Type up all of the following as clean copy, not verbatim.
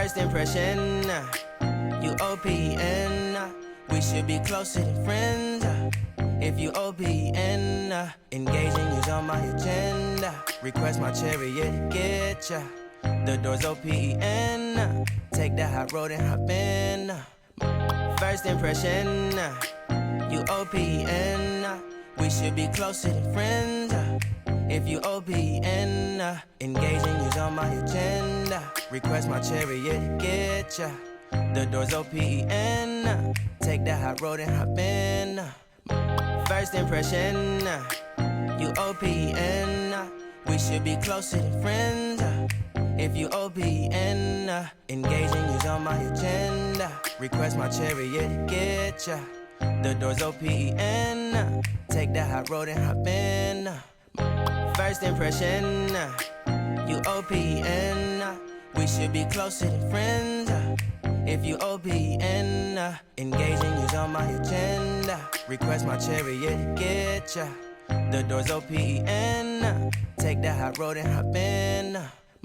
First impression, you OPN. We should be closer than friends. If you OPN, engaging you's on my agenda. Request my chariot to get ya. The door's OPN. Take that hot road and hop in. First impression, you OPN. We should be closer than friends. If you OPN, engaging you's on my agenda. Request my chariot to get ya. The door's OPN. Take that hot road and hop in. First impression, you OPN. We should be closer than friends. If you OPN, engaging you's on my agenda. Request my chariot to get ya. The door's OPN. Take that hot road and hop in. First impression, you OPN. We should be closer than friends. If you OPN, engaging you's on my agenda. Request my chariot to get ya. The door's OPN. Take that hot road and hop in.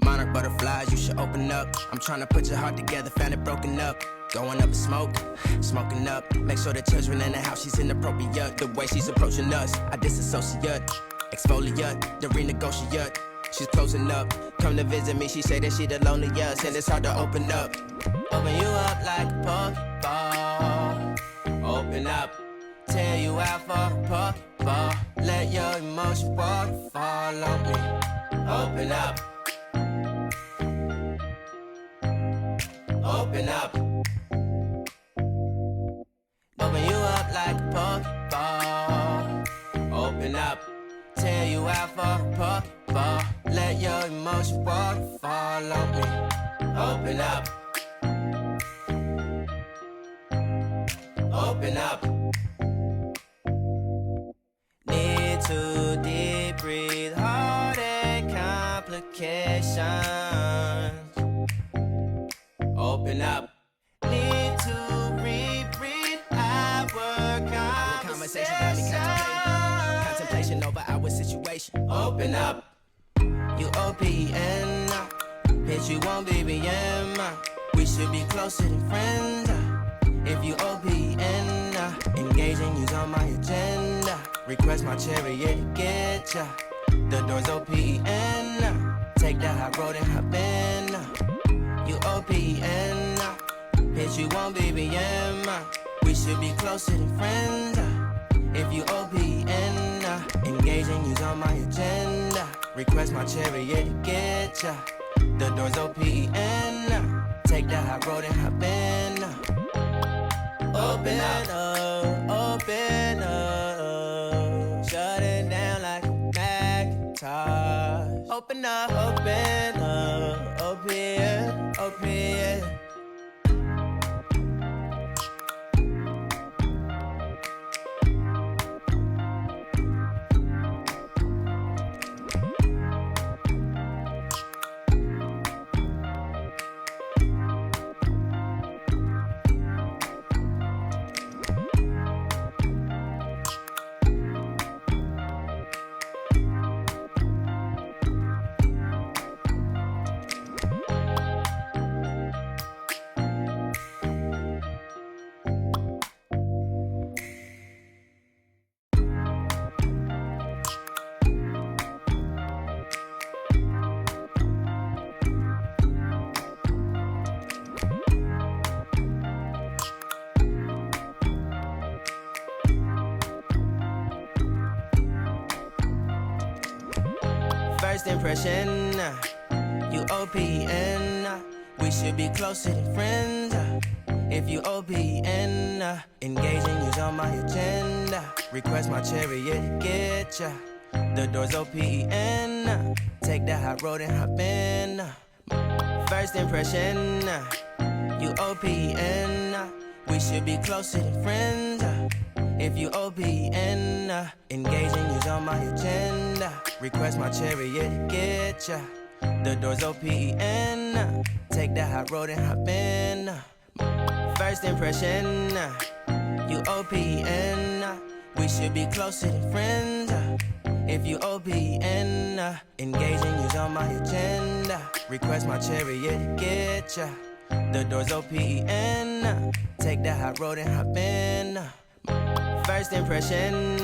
Monarch butterflies, you should open up. I'm trying to put your heart together, found it broken up. Going up in smoke, smoking up. Make sure the children in the house, she's inappropriate. The way she's approaching us, I disassociate. Exfoliate, the renegotiate. She's closing up, come to visit me. She say that she the loneliest, and it's hard to open up. Open you up like a Pokeball. Open up, tear you out for a Pokeball. Let your emotions waterfall on me. Open up. Open up. Open you up like a Pokeball. Open up, tear you out for a Pokeball. Let your emotions waterfall on me. Open up. Open up. Need to deep breathe, heartache complications. Open up. Need to reread our conversation. Got me contemplation over our situation. Open up. You OPN. Bitch, you won't BBM. We should be closer than friends. If you OPN, engaging you's on my agenda. Request my chariot to get ya. The door's OPN. Take that hot road and hop in. You OPN. Bitch, you won't BBM. We should be closer than friends. If you OPN, engaging you's on my agenda. Request my chariot to get ya. The door's OPN. Take that hot road and hop in. Open up, open up. Shut it down like a Macintosh. Open up, open, open. First impression, you OPN. We should be closer than friends. If you OPN, engaging you's on my agenda. Request my chariot to get ya. The door's OPN. Take that hot road and hop in. First impression, you OPN. We should be closer than friends. If you OPN, engaging you's on my agenda. Request my chariot to get ya. The door's OPN. Take that hot road and hop in. First impression, you OPN. We should be closer than friends. If you OPN, engaging you's on my agenda. Request my chariot to get ya. The door's open. Take that high road and hop in. First impression,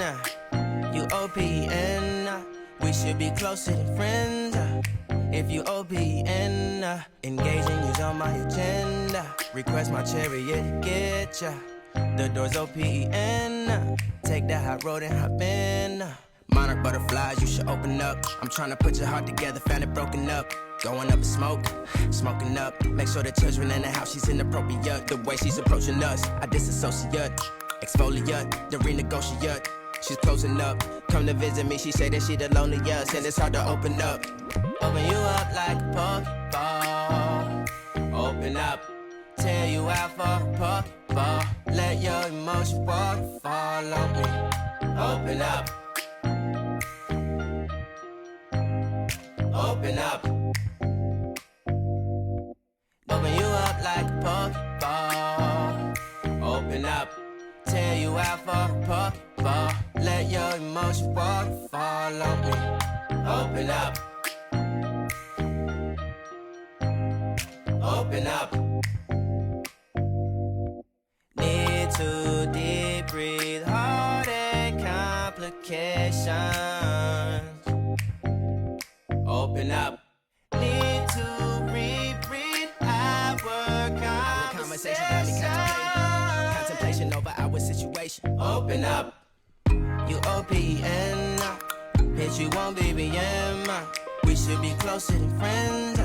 you OPN. We should be closer than friends. If you OPN, engaging you's on my agenda. Request my chariot to get ya. The door's open. Take that high road and hop in. Monarch butterflies, you should open up. I'm trying to put your heart together, found it broken up. Going up in smoke, smoking up. Make sure the children in the house, she's inappropriate. The way she's approaching us, I disassociate. Exfoliate, the renegotiate. She's closing up, come to visit me. She say that she the loneliest, and it's hard to open up. Open you up like a Pokeball. Open up, tear you out for a Pokeball. Let your emotions waterfall on me. Open up. Open up. Open you up like a Pokeball. Open up. Tear you out for a Pokeball. Let your emotions waterfall on me. Open up. Open up. Need to deep breathe, heart and complications. Open up. Need to reread our conversation. Got me contemplation over our situation. Open up. You OPN. Bitch, you won't BBM. We should be closer than friends.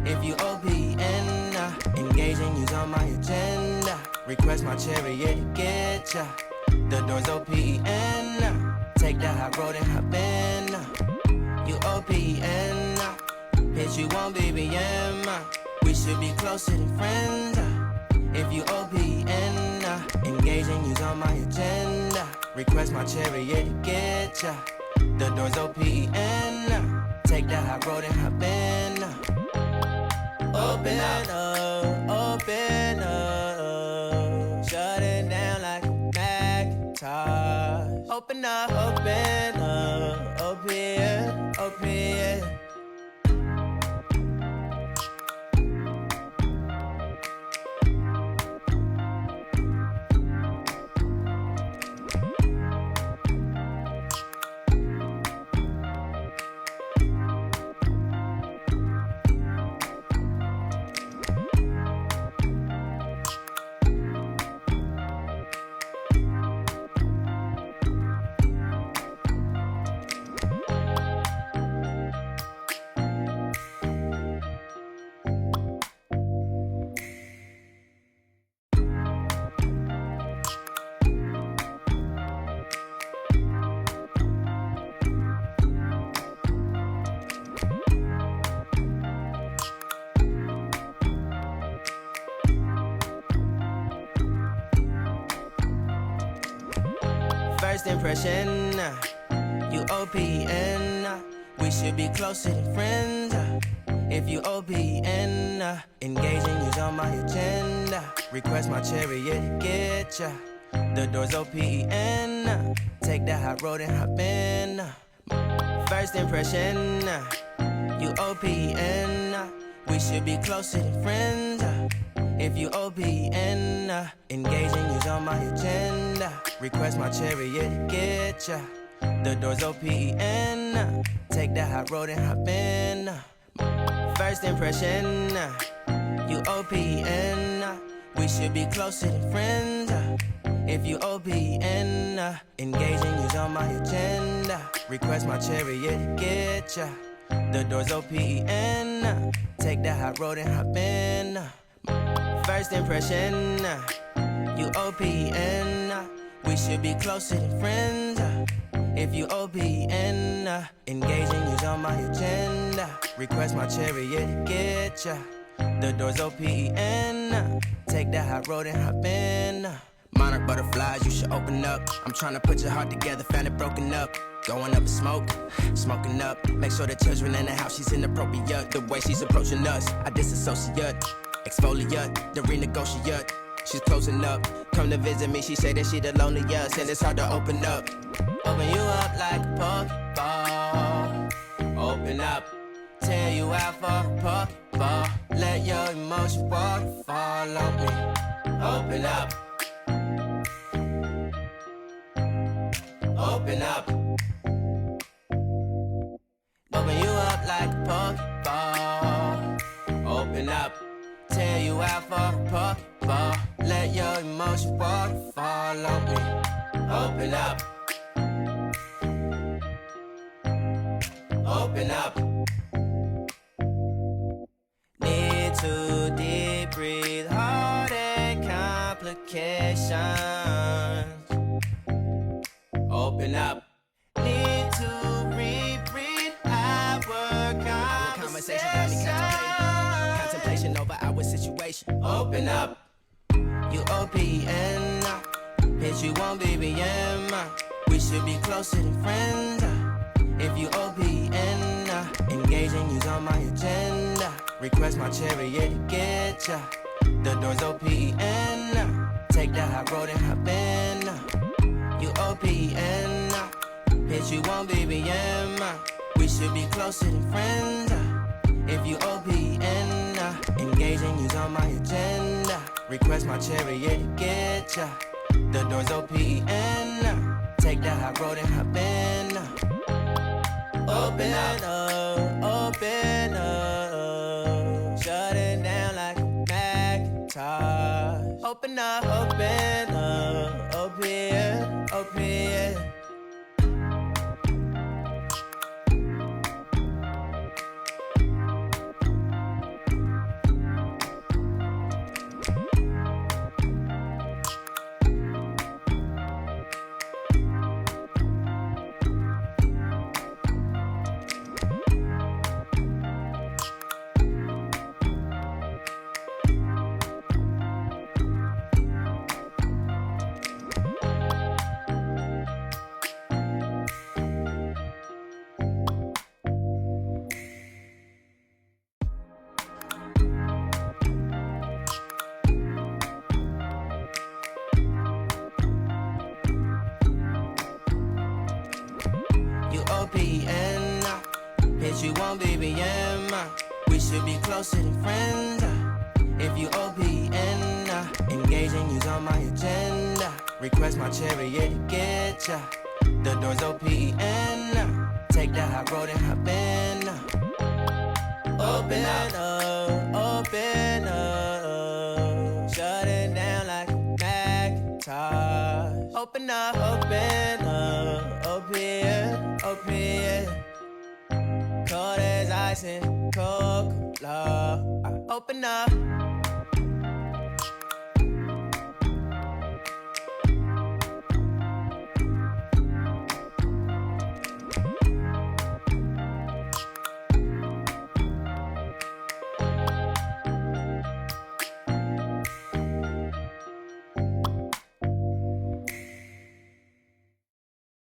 If you OPN, engaging you's on my agenda. Request my chariot to get ya. The door's OPN. Take that high road and hop in. You OPN, bitch, you won't BBM. We should be closer than friends. If you OPN, engaging you's on my agenda. Request my chariot to get ya. The door's OPN. Take that high road and hop in. Open up, open up. Shut it down like a Macintosh. Open up, open up. Open, open. First impression, you OPN. We should be closer than friends. If you OPN, engaging you's on my agenda. Request my chariot to get ya. The door's OPN. Take that high road and hop in. First impression, you OPN. We should be closer than friends. If you OPN, engaging you's on my agenda. Request my chariot to get ya. The door's OPN. Take that high road and hop in. First impression, you OPN. We should be closer than friends. If you OPN, engaging you's on my agenda. Request my chariot to get ya. The door's OPN. Take that high road and hop in. First impression, you OPN. We should be closer than friends. If you OPN, engaging you's on my agenda. Request my chariot to get ya. The door's OPN. Take that high road and hop in. Monarch butterflies, you should open up. I'm trying to put your heart together, found it broken up. Going up in smoke, smoking up. Make sure the children in the house, she's inappropriate. The way she's approaching us, I disassociate. Exfoliate, the renegotiate. She's closing up, come to visit me. She say that she the loneliest, and it's hard to open up. Open you up like a Pokeball. Open up, tear you out for a Pokeball. Let your emotion waterfall on me. Open up. Open up. Open you up like a Pokeball. Open up. Tear you out for a Pokeball. Let your emotion waterfall on me. Open up. Open up. Need to deep breathe, heartache complications. Open up. Need to reread our conversation. Got me contemplation over our situation. Open up. You OPN. Hit you on BBM. We should be closer than friends. If you OPN, engaging you's on my agenda. Request my chariot to get ya. The door's OPN. Take that high road and hop in. You OPN. Hit you on BBM. We should be closer than friends. If you OPN, engaging you's on my agenda. Request my chariot to get ya. The door's OPN. Take that high road and hop in. Open up, open up. Shut it down like a Macintosh. Open up, open up. Open, open. OPN, hit you on BBM. We should be closer than friends. If you OPN, engaging you's on my agenda. Request my chariot to get ya. The door's OPN. Take that high road and hop in. Open up, open up. Shut it down like a Macintosh. Open up, open up. Open, open. Cold as ice and Coca-Cola. Open up.